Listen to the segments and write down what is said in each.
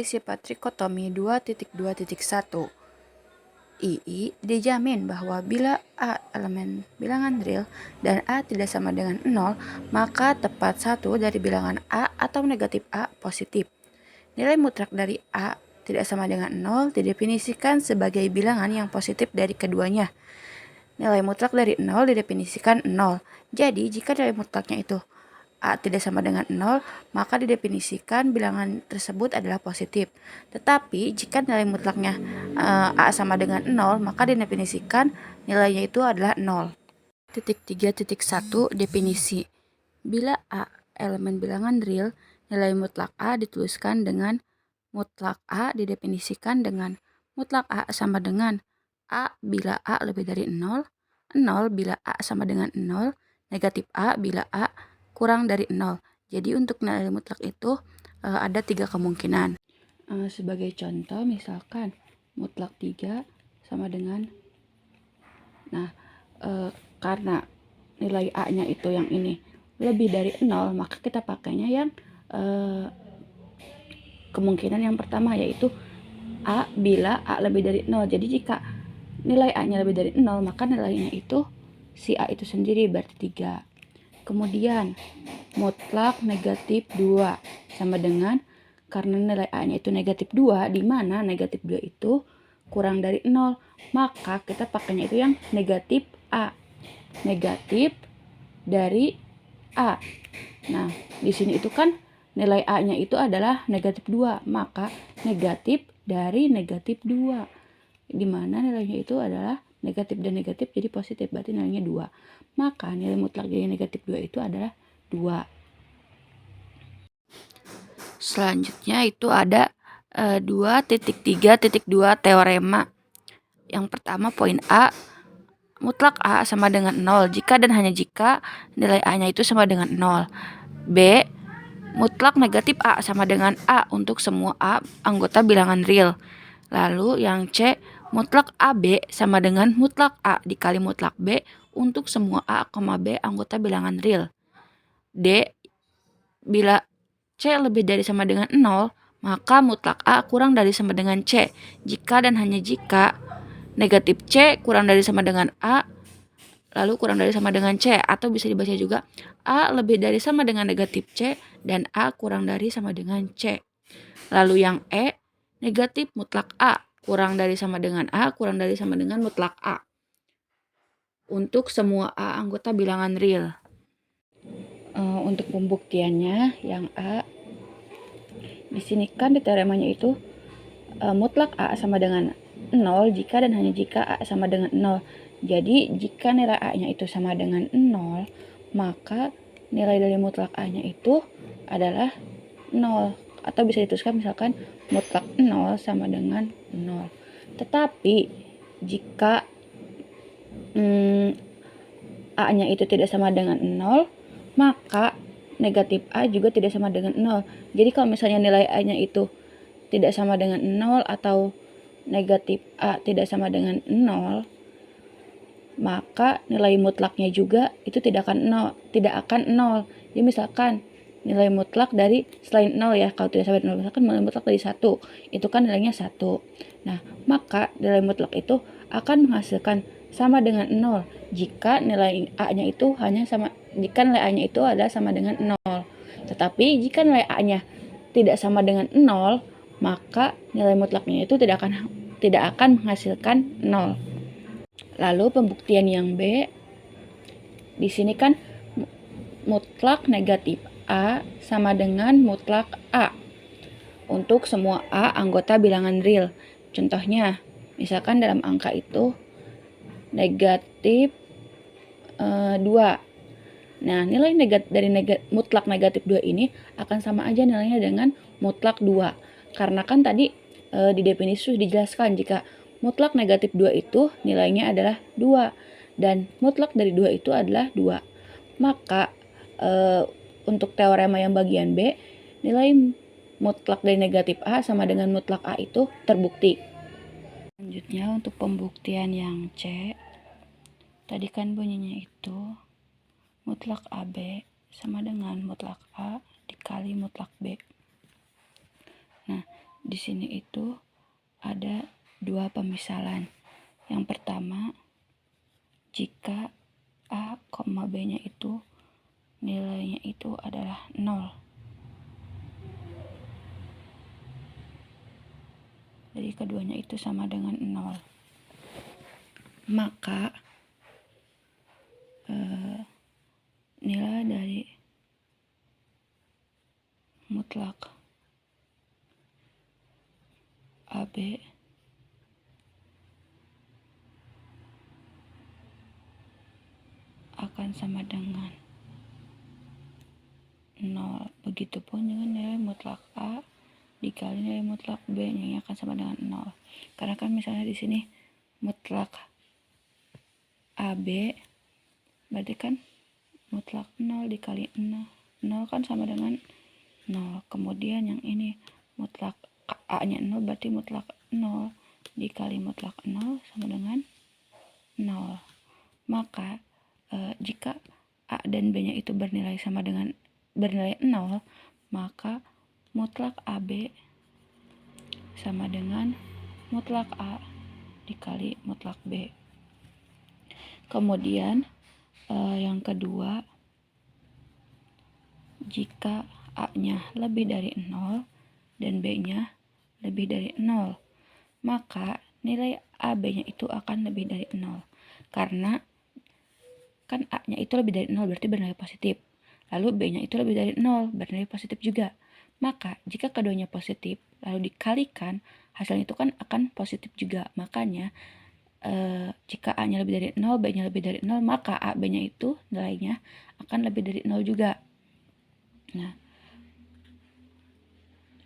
Bersifat trikotomi 2.2.1. II dijamin bahwa bila A elemen bilangan real dan A tidak sama dengan 0, maka tepat satu dari bilangan A atau negatif A positif. Nilai mutlak dari A tidak sama dengan 0 didefinisikan sebagai bilangan yang positif dari keduanya. Nilai mutlak dari 0 didefinisikan 0. Jadi, jika nilai mutlaknya itu A tidak sama dengan 0, maka didefinisikan bilangan tersebut adalah positif. Tetapi, jika nilai mutlaknya A sama dengan 0, maka didefinisikan nilainya itu adalah 0. 3.1 Definisi. Bila A elemen bilangan real, nilai mutlak A dituliskan dengan mutlak A didefinisikan dengan mutlak A sama dengan A bila A lebih dari 0, 0 bila A sama dengan 0, negatif A bila A kurang dari 0. Jadi untuk nilai mutlak itu ada 3 kemungkinan. Sebagai contoh misalkan mutlak 3 sama dengan, karena nilai A-nya itu yang ini lebih dari 0, maka kita pakainya yang kemungkinan yang pertama, yaitu A bila A lebih dari 0. Jadi jika nilai A-nya lebih dari 0, maka nilainya itu si A itu sendiri, berarti 3. Kemudian mutlak negatif 2 sama dengan, karena nilai A-nya itu negatif 2, di mana negatif 2 itu kurang dari 0, maka kita pakainya itu yang negatif A. Negatif dari A. Nah, di sini itu kan nilai A-nya itu adalah negatif 2, maka negatif dari negatif 2. Di mana nilainya itu adalah negatif dan negatif jadi positif, berarti nilainya 2. Maka nilai mutlak dari negatif 2 itu adalah 2. Selanjutnya itu ada 2.3.2 teorema. Yang pertama poin A, mutlak A sama dengan 0 jika dan hanya jika nilai A-nya itu sama dengan 0. B, mutlak negatif A sama dengan A untuk semua A anggota bilangan real. Lalu yang C, mutlak AB sama dengan mutlak A dikali mutlak B untuk semua A, B anggota bilangan real. D, bila C lebih dari sama dengan 0, maka mutlak A kurang dari sama dengan C. Jika dan hanya jika negatif C kurang dari sama dengan A, lalu kurang dari sama dengan C, atau bisa dibaca juga A lebih dari sama dengan negatif C dan A kurang dari sama dengan C. Lalu yang E, negatif mutlak A kurang dari sama dengan A kurang dari sama dengan mutlak A untuk semua A anggota bilangan real. Untuk pembuktiannya yang A, di sini kan di teoremanya itu mutlak A sama dengan 0 jika dan hanya jika A sama dengan 0. Jadi jika nilai A-nya itu sama dengan 0, maka nilai dari mutlak A-nya itu adalah 0. Atau bisa dituliskan misalkan mutlak 0 sama dengan 0. Tetapi jika A-nya itu tidak sama dengan 0, maka negatif A juga tidak sama dengan 0. Jadi kalau misalnya nilai A-nya itu tidak sama dengan 0 atau negatif A tidak sama dengan 0, maka nilai mutlaknya juga itu tidak akan 0. Jadi misalkan nilai mutlak dari selain 0 ya, kalau tidak sama dengan 0, misalkan nilai mutlak dari 1, itu kan nilainya 1. Nah, maka nilai mutlak itu akan menghasilkan sama dengan 0 jika nilai A-nya itu adalah sama dengan 0. Tetapi jika nilai A-nya tidak sama dengan 0, maka nilai mutlaknya itu tidak akan menghasilkan 0. Lalu pembuktian yang B, di sini kan mutlak negatif A sama dengan mutlak A untuk semua A anggota bilangan real. Contohnya, misalkan dalam angka itu negatif 2. Nah, nilai mutlak negatif 2 ini akan sama aja nilainya dengan mutlak 2. Karena kan tadi di definisi sudah dijelaskan jika mutlak negatif 2 itu nilainya adalah 2 dan mutlak dari 2 itu adalah 2. Maka untuk teorema yang bagian B, nilai mutlak dari negatif A sama dengan mutlak A itu terbukti. Selanjutnya untuk pembuktian yang C, tadi kan bunyinya itu mutlak AB sama dengan mutlak A dikali mutlak B. Nah, di sini itu ada dua pemisalan. Yang pertama, jika A, B-nya itu nilainya itu adalah 0. Jadi keduanya itu sama dengan 0. Maka nilai dari mutlak AB akan sama dengan 0. Begitupun dengan nilai mutlak A dikali nilai mutlak B yang akan sama dengan 0. Karena kan misalnya di sini mutlak AB berarti kan mutlak 0 dikali 0 kan sama dengan 0. Kemudian yang ini mutlak A-nya 0 berarti mutlak 0 dikali mutlak 0 sama dengan 0. Maka jika A dan B-nya itu bernilai 0, maka mutlak AB sama dengan mutlak A dikali mutlak B. Kemudian yang kedua, jika A-nya lebih dari 0 dan B-nya lebih dari 0, maka nilai AB-nya itu akan lebih dari 0. Karena kan A-nya itu lebih dari 0 berarti bernilai positif. Lalu B-nya itu lebih dari 0 bernilai positif juga. Maka jika keduanya positif lalu dikalikan, hasilnya itu kan akan positif juga. Makanya jika A-nya lebih dari 0, B-nya lebih dari 0, maka A, B-nya itu nilainya akan lebih dari 0 juga. Nah,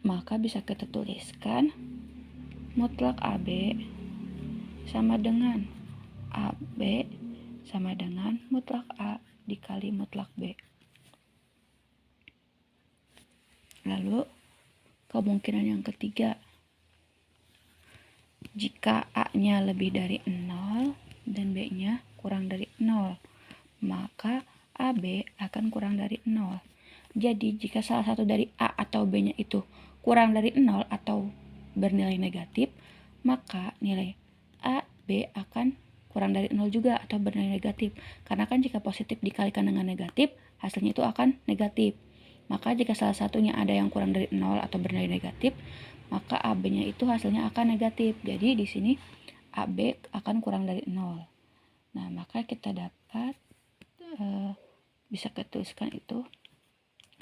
maka bisa kita tuliskan mutlak AB sama dengan AB sama dengan mutlak A dikali mutlak B. Lalu kemungkinan yang ketiga, jika A-nya lebih dari 0 dan B-nya kurang dari 0, maka AB akan kurang dari 0. Jadi jika salah satu dari A atau B-nya itu kurang dari 0 atau bernilai negatif, maka nilai A, B akan kurang dari 0 juga atau bernilai negatif. Karena kan jika positif dikalikan dengan negatif, hasilnya itu akan negatif. Maka jika salah satunya ada yang kurang dari 0 atau bernilai negatif, maka AB-nya itu hasilnya akan negatif. Jadi di sini AB akan kurang dari 0. Nah, maka kita dapat bisa kita tuliskan itu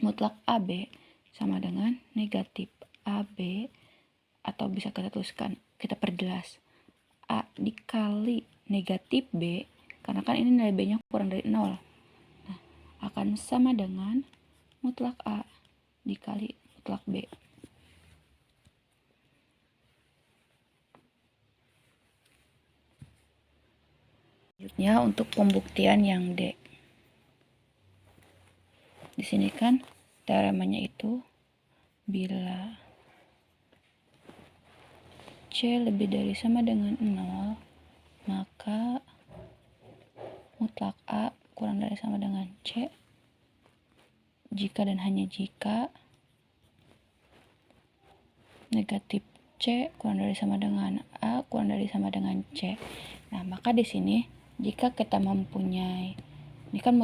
mutlak AB sama dengan negatif AB, atau bisa kita tuliskan, kita perjelas, A dikali negatif B, karena kan ini nilai B-nya kurang dari 0. Nah, akan sama dengan mutlak A dikali mutlak B. Selanjutnya untuk pembuktian yang D. Di sini kan teoremanya itu bila C lebih dari sama dengan 0, maka mutlak A kurang dari sama dengan C. Jika dan hanya jika negatif C kurang dari sama dengan A kurang dari sama dengan C. Nah, maka di sini jika kita mempunyai, ini kan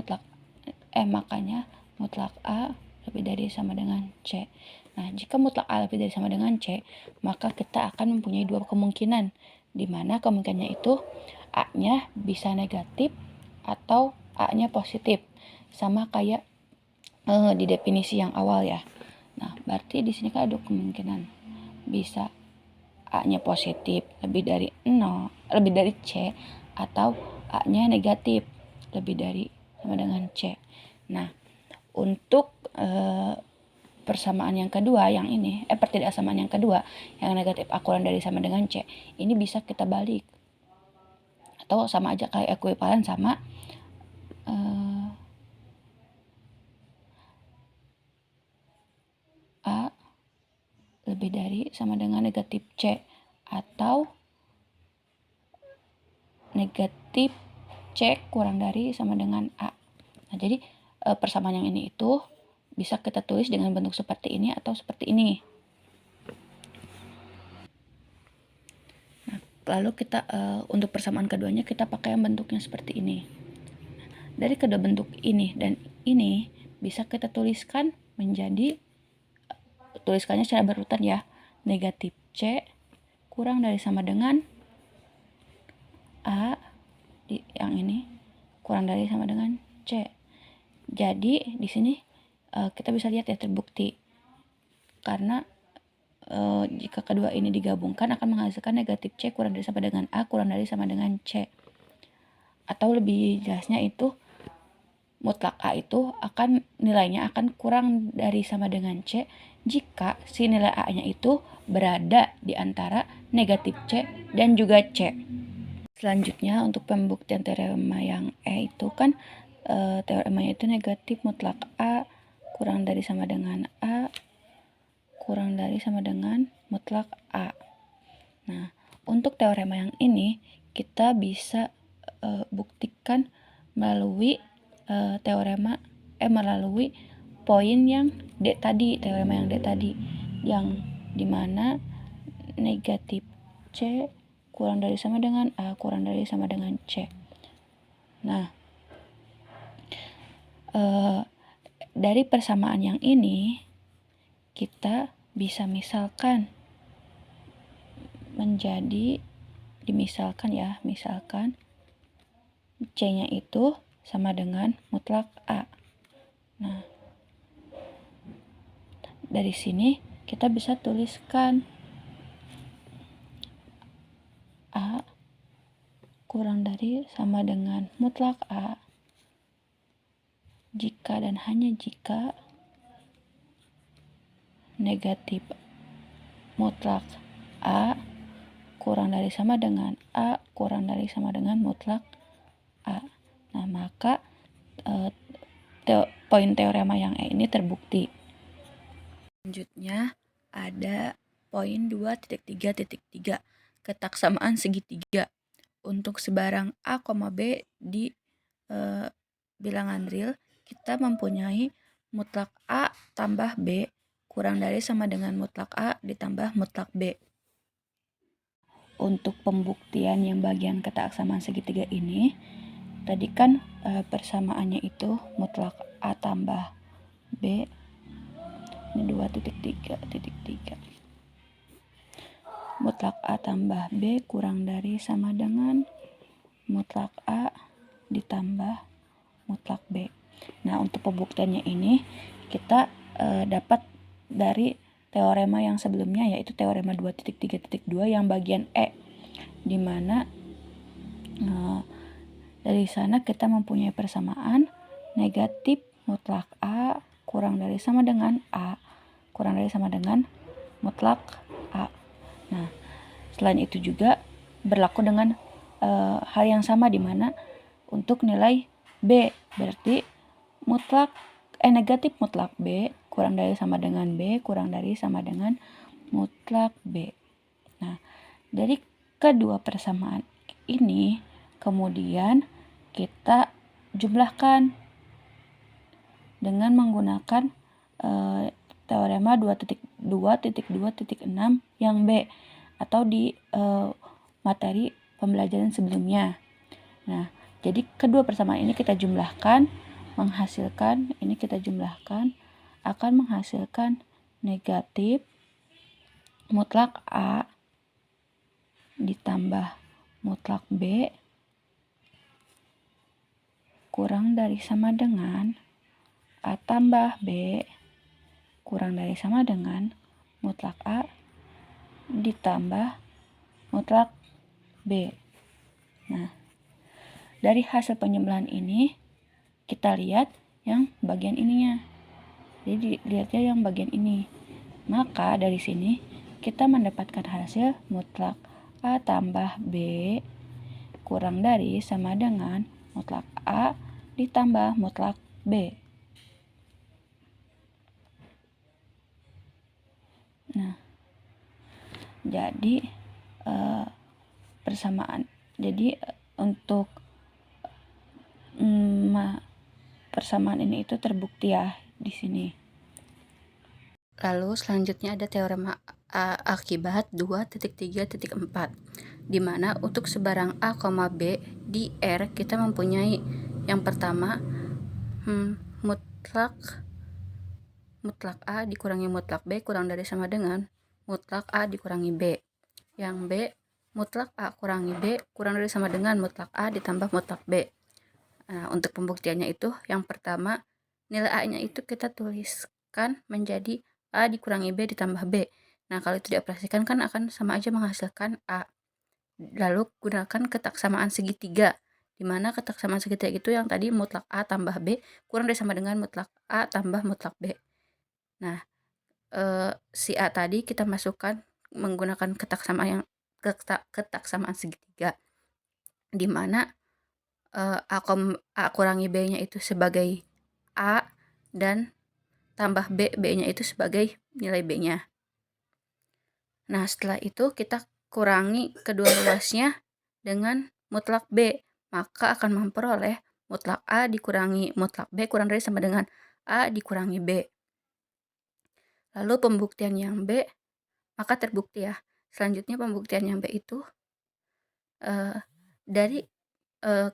makanya mutlak A lebih dari sama dengan C. Nah, jika mutlak A lebih dari sama dengan C, maka kita akan mempunyai dua kemungkinan, di mana kemungkinannya itu A-nya bisa negatif atau A-nya positif. Sama kayak di definisi yang awal ya. Nah, berarti di sini kan ada kemungkinan bisa A-nya positif lebih dari 0, lebih dari C, atau A-nya negatif lebih dari sama dengan C. Nah, untuk persamaan yang kedua, yang ini, pertidaksamaan yang kedua, yang negatif A kurang dari sama dengan C, ini bisa kita balik. Atau sama aja kayak ekuivalen sama A lebih dari sama dengan negatif C, atau negatif C kurang dari sama dengan A. Nah, jadi persamaan yang ini itu bisa kita tulis dengan bentuk seperti ini atau seperti ini. Lalu kita untuk persamaan keduanya kita pakai yang bentuknya seperti ini. Dari kedua bentuk ini dan ini bisa kita tuliskan menjadi, tuliskannya secara berurutan ya. Negatif C kurang dari sama dengan A, yang ini kurang dari sama dengan C. Jadi di sini kita bisa lihat ya terbukti, karena jika kedua ini digabungkan akan menghasilkan negatif C kurang dari sama dengan A kurang dari sama dengan C. Atau lebih jelasnya itu mutlak A itu akan nilainya akan kurang dari sama dengan C jika si nilai A-nya itu berada di antara negatif C dan juga C. Selanjutnya untuk pembuktian teorema yang E itu kan teoremanya itu negatif mutlak A kurang dari sama dengan A kurang dari sama dengan mutlak A. Nah, untuk teorema yang ini kita bisa buktikan melalui melalui poin yang D tadi, teorema yang D tadi, yang dimana negatif C kurang dari sama dengan A kurang dari sama dengan C. Nah, dari persamaan yang ini kita bisa misalkan menjadi, misalkan C-nya itu sama dengan mutlak A. Nah, dari sini kita bisa tuliskan A kurang dari sama dengan mutlak A jika dan hanya jika negatif mutlak A kurang dari sama dengan A kurang dari sama dengan mutlak A. Nah, maka poin teorema yang E ini terbukti. Selanjutnya ada poin 2.3.3, ketaksamaan segitiga. Untuk sebarang A, B di bilangan real, kita mempunyai mutlak A tambah B kurang dari sama dengan mutlak A ditambah mutlak B. Untuk pembuktian yang bagian ketaksamaan segitiga ini, tadi kan persamaannya itu mutlak A tambah B, ini 2.3.3. Mutlak A tambah B kurang dari sama dengan mutlak A ditambah mutlak B. Nah, untuk pembuktiannya ini kita dapat dari teorema yang sebelumnya, yaitu teorema 2.3.2 yang bagian E, di mana dari sana kita mempunyai persamaan negatif mutlak A kurang dari sama dengan A kurang dari sama dengan mutlak A. Nah, selain itu juga berlaku dengan hal yang sama, di mana untuk nilai B berarti negatif mutlak B kurang dari sama dengan B kurang dari sama dengan mutlak B. Nah, dari kedua persamaan ini kemudian kita jumlahkan dengan menggunakan teorema 2.2.2.6 yang B atau di materi pembelajaran sebelumnya. Nah, jadi kedua persamaan ini kita jumlahkan, akan menghasilkan negatif mutlak A ditambah mutlak B kurang dari sama dengan A tambah B kurang dari sama dengan mutlak A ditambah mutlak B. Nah, dari hasil penjumlahan ini kita lihat yang bagian ininya. Jadi lihatnya yang bagian ini. Maka dari sini kita mendapatkan hasil mutlak A tambah B kurang dari sama dengan mutlak A ditambah mutlak B. Nah, jadi persamaan. Jadi untuk persamaan ini itu terbukti ya di sini. Lalu selanjutnya ada teorema A akibat 2.3.4, di mana untuk sebarang A, B di R kita mempunyai yang pertama mutlak A dikurangi mutlak B kurang dari sama dengan mutlak A dikurangi B. Yang B, mutlak A kurangi B kurang dari sama dengan mutlak A ditambah mutlak B. Nah, untuk pembuktiannya itu yang pertama, nilai A-nya itu kita tuliskan menjadi A dikurangi B ditambah B. Nah, kalau itu dioperasikan kan akan sama aja menghasilkan A. Lalu gunakan ketaksamaan segitiga, di mana ketaksamaan segitiga itu yang tadi mutlak A tambah B kurang dari sama dengan mutlak A tambah mutlak B. Nah, si A tadi kita masukkan menggunakan ketaksamaan segitiga, di mana A kurangi B-nya itu sebagai A dan tambah B-nya itu sebagai nilai B-nya. Nah, setelah itu kita kurangi kedua ruasnya dengan mutlak B, maka akan memperoleh mutlak A dikurangi mutlak B kurang dari sama dengan A dikurangi B. Lalu pembuktian yang B, maka terbukti ya. Selanjutnya pembuktian yang B itu dari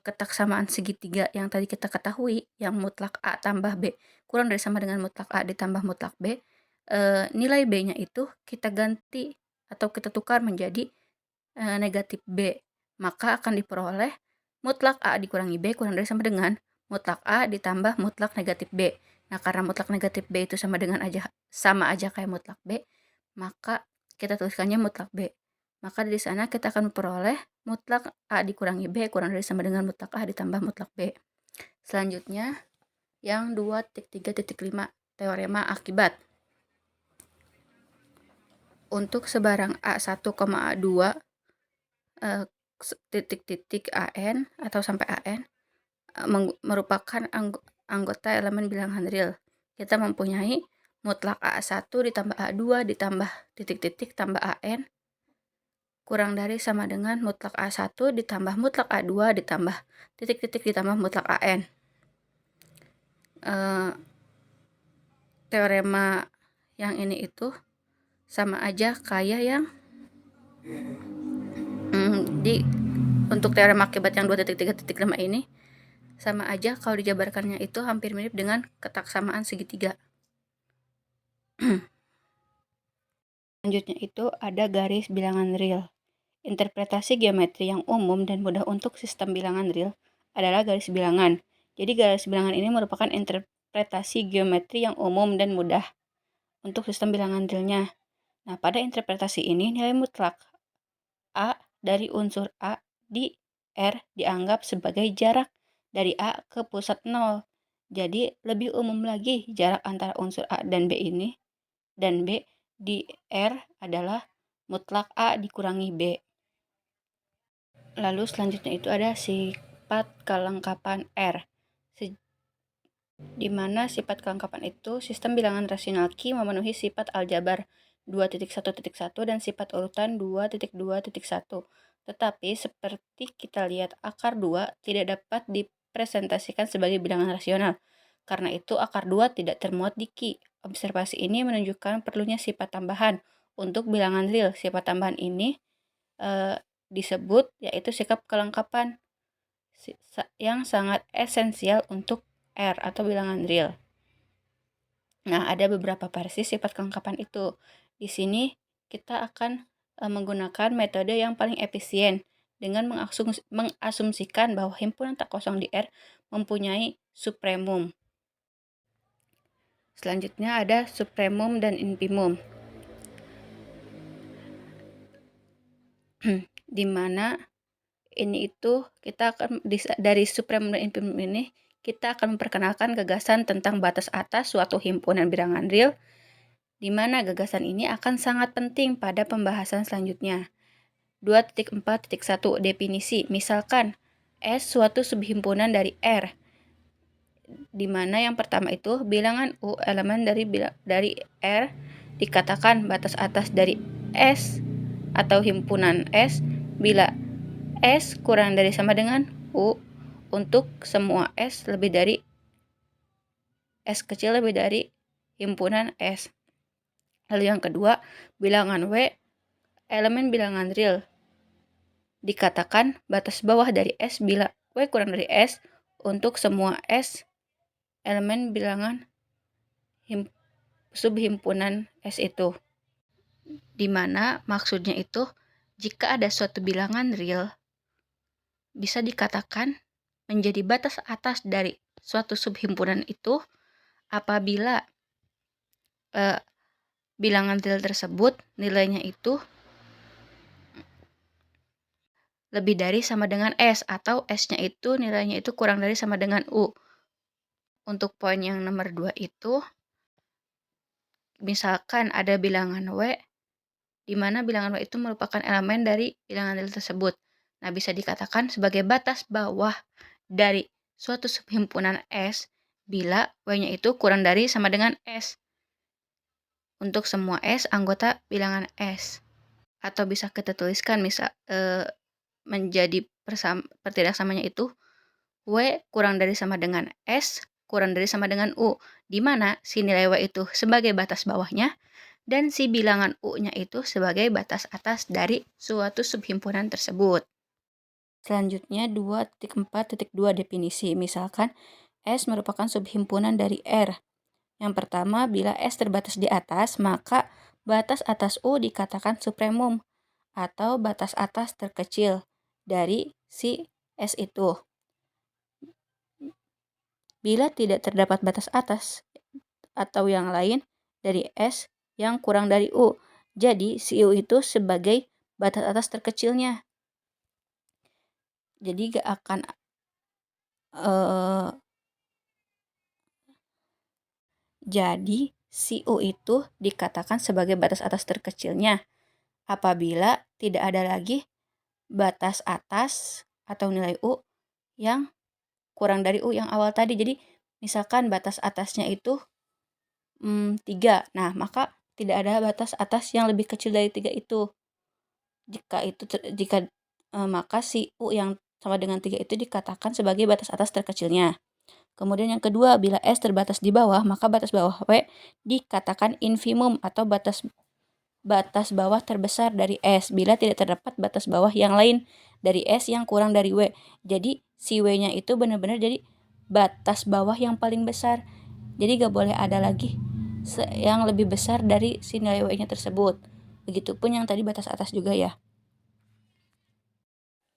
ketaksamaan segitiga yang tadi kita ketahui, yang mutlak A tambah B kurang dari sama dengan mutlak A ditambah mutlak B, nilai B-nya itu kita ganti atau kita tukar menjadi negatif B, maka akan diperoleh mutlak A dikurangi B kurang dari sama dengan mutlak A ditambah mutlak negatif B. Nah, karena mutlak negatif B itu sama aja kayak mutlak B, maka kita tuliskannya mutlak B. Maka di sana kita akan memperoleh mutlak A dikurangi B kurang dari sama dengan mutlak A ditambah mutlak B. Selanjutnya, yang 2.3.5, teorema akibat. Untuk sebarang A1, A2, titik-titik AN atau sampai AN merupakan anggota elemen bilangan real. Kita mempunyai mutlak A1 ditambah A2 ditambah titik-titik tambah AN kurang dari sama dengan mutlak A1 ditambah mutlak A2 ditambah titik-titik ditambah mutlak AN. Teorema yang ini itu sama aja kayak yang untuk teorema akibat yang 2.3.5 ini sama aja kalau dijabarkannya itu hampir mirip dengan ketaksamaan segitiga. Selanjutnya itu ada garis bilangan real. Interpretasi geometri yang umum dan mudah untuk sistem bilangan real adalah garis bilangan. Jadi garis bilangan ini merupakan interpretasi geometri yang umum dan mudah untuk sistem bilangan realnya. Nah, pada interpretasi ini nilai mutlak A dari unsur A di R dianggap sebagai jarak dari A ke pusat 0. Jadi lebih umum lagi jarak antara unsur A dan B ini dan B di R adalah mutlak A dikurangi B. Lalu selanjutnya itu ada sifat kelengkapan R, di mana sifat kelengkapan itu sistem bilangan rasional Q memenuhi sifat aljabar 2.1.1 dan sifat urutan 2.2.1. Tetapi seperti kita lihat akar 2 tidak dapat dipresentasikan sebagai bilangan rasional. Karena itu akar 2 tidak termuat di Q. Observasi ini menunjukkan perlunya sifat tambahan untuk bilangan real. Sifat tambahan ini disebut yaitu sikap kelengkapan yang sangat esensial untuk R atau bilangan real. Nah, ada beberapa versi sifat kelengkapan itu. Di sini kita akan menggunakan metode yang paling efisien dengan mengasumsikan bahwa himpunan tak kosong di R mempunyai supremum. Selanjutnya ada supremum dan infimum. Di mana ini itu kita akan dari supremum dan infimum ini kita akan memperkenalkan gagasan tentang batas atas suatu himpunan bilangan real, di mana gagasan ini akan sangat penting pada pembahasan selanjutnya. 2.4.1 definisi. Misalkan S suatu subhimpunan dari R, di mana yang pertama itu bilangan U elemen dari R dikatakan batas atas dari S atau himpunan S bila S kurang dari sama dengan U untuk semua S lebih dari S kecil lebih dari himpunan S. Lalu yang kedua, bilangan W elemen bilangan real. Dikatakan batas bawah dari S bila W kurang dari S untuk semua S elemen bilangan subhimpunan S itu. Dimana maksudnya itu jika ada suatu bilangan real bisa dikatakan menjadi batas atas dari suatu subhimpunan itu apabila bilangan real tersebut nilainya itu lebih dari sama dengan S atau S-nya itu nilainya itu kurang dari sama dengan U. Untuk poin yang nomor 2 itu, misalkan ada bilangan W, di mana bilangan W itu merupakan elemen dari bilangan real tersebut. Nah, bisa dikatakan sebagai batas bawah dari suatu subhimpunan S bila W-nya itu kurang dari sama dengan S. Untuk semua S anggota bilangan S. Atau bisa kita tuliskan menjadi pertidaksamanya itu W kurang dari sama dengan S kurang dari sama dengan U, di mana si nilai W itu sebagai batas bawahnya dan si bilangan U-nya itu sebagai batas atas dari suatu subhimpunan tersebut. Selanjutnya 2.4.2 definisi. Misalkan S merupakan subhimpunan dari R. Yang pertama, bila S terbatas di atas, maka batas atas U dikatakan supremum atau batas atas terkecil dari si S itu. Bila tidak terdapat batas atas atau yang lain dari S yang kurang dari U, jadi si U itu sebagai batas atas terkecilnya. Jadi gak akan jadi si U itu dikatakan sebagai batas atas terkecilnya apabila tidak ada lagi batas atas atau nilai U yang kurang dari U yang awal tadi. Jadi misalkan batas atasnya itu 3. Nah, maka tidak ada batas atas yang lebih kecil dari 3 itu. Maka si U yang sama dengan 3 itu dikatakan sebagai batas atas terkecilnya. Kemudian yang kedua, bila S terbatas di bawah, maka batas bawah W dikatakan infimum atau batas bawah terbesar dari S bila tidak terdapat batas bawah yang lain dari S yang kurang dari W. Jadi si W-nya itu benar-benar jadi batas bawah yang paling besar. Jadi gak boleh ada lagi yang lebih besar dari si nilai W-nya tersebut. Begitupun yang tadi batas atas juga ya.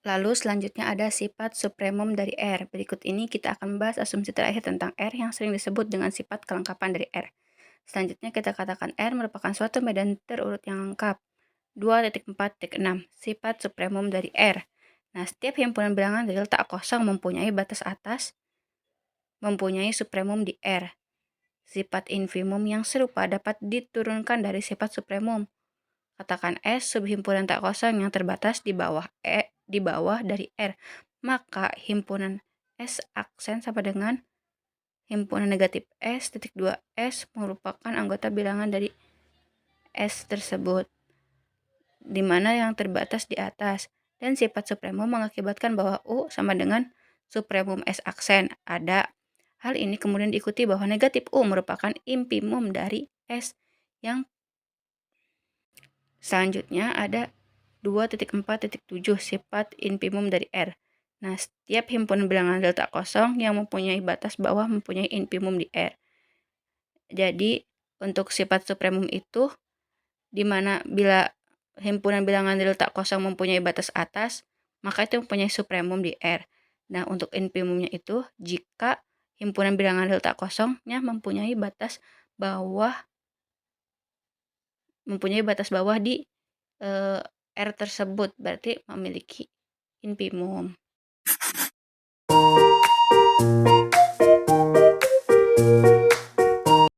Lalu selanjutnya ada sifat supremum dari R. Berikut ini kita akan membahas asumsi terakhir tentang R yang sering disebut dengan sifat kelengkapan dari R. Selanjutnya kita katakan R merupakan suatu medan terurut yang lengkap. 2.4.6 Sifat supremum dari R. Nah, setiap himpunan bilangan real tak kosong mempunyai batas atas, mempunyai supremum di R. Sifat infimum yang serupa dapat diturunkan dari sifat supremum. Katakan S subhimpunan tak kosong yang terbatas di bawah dari R. Maka himpunan S aksen sama dengan himpunan negatif S titik 2S merupakan anggota bilangan dari S tersebut, di mana yang terbatas di atas. Dan sifat supremum mengakibatkan bahwa U sama dengan supremum S aksen ada. Hal ini kemudian diikuti bahwa negatif U merupakan infimum dari S yang selanjutnya ada 2.4.7 Sifat infimum dari R. Nah, setiap himpunan bilangan real tak kosong yang mempunyai batas bawah mempunyai infimum di R. Jadi, untuk sifat supremum itu di mana bila himpunan bilangan real tak kosong mempunyai batas atas, maka itu mempunyai supremum di R. Nah, untuk infimumnya itu jika himpunan bilangan real tak kosongnya mempunyai batas bawah di R tersebut, berarti memiliki infimum.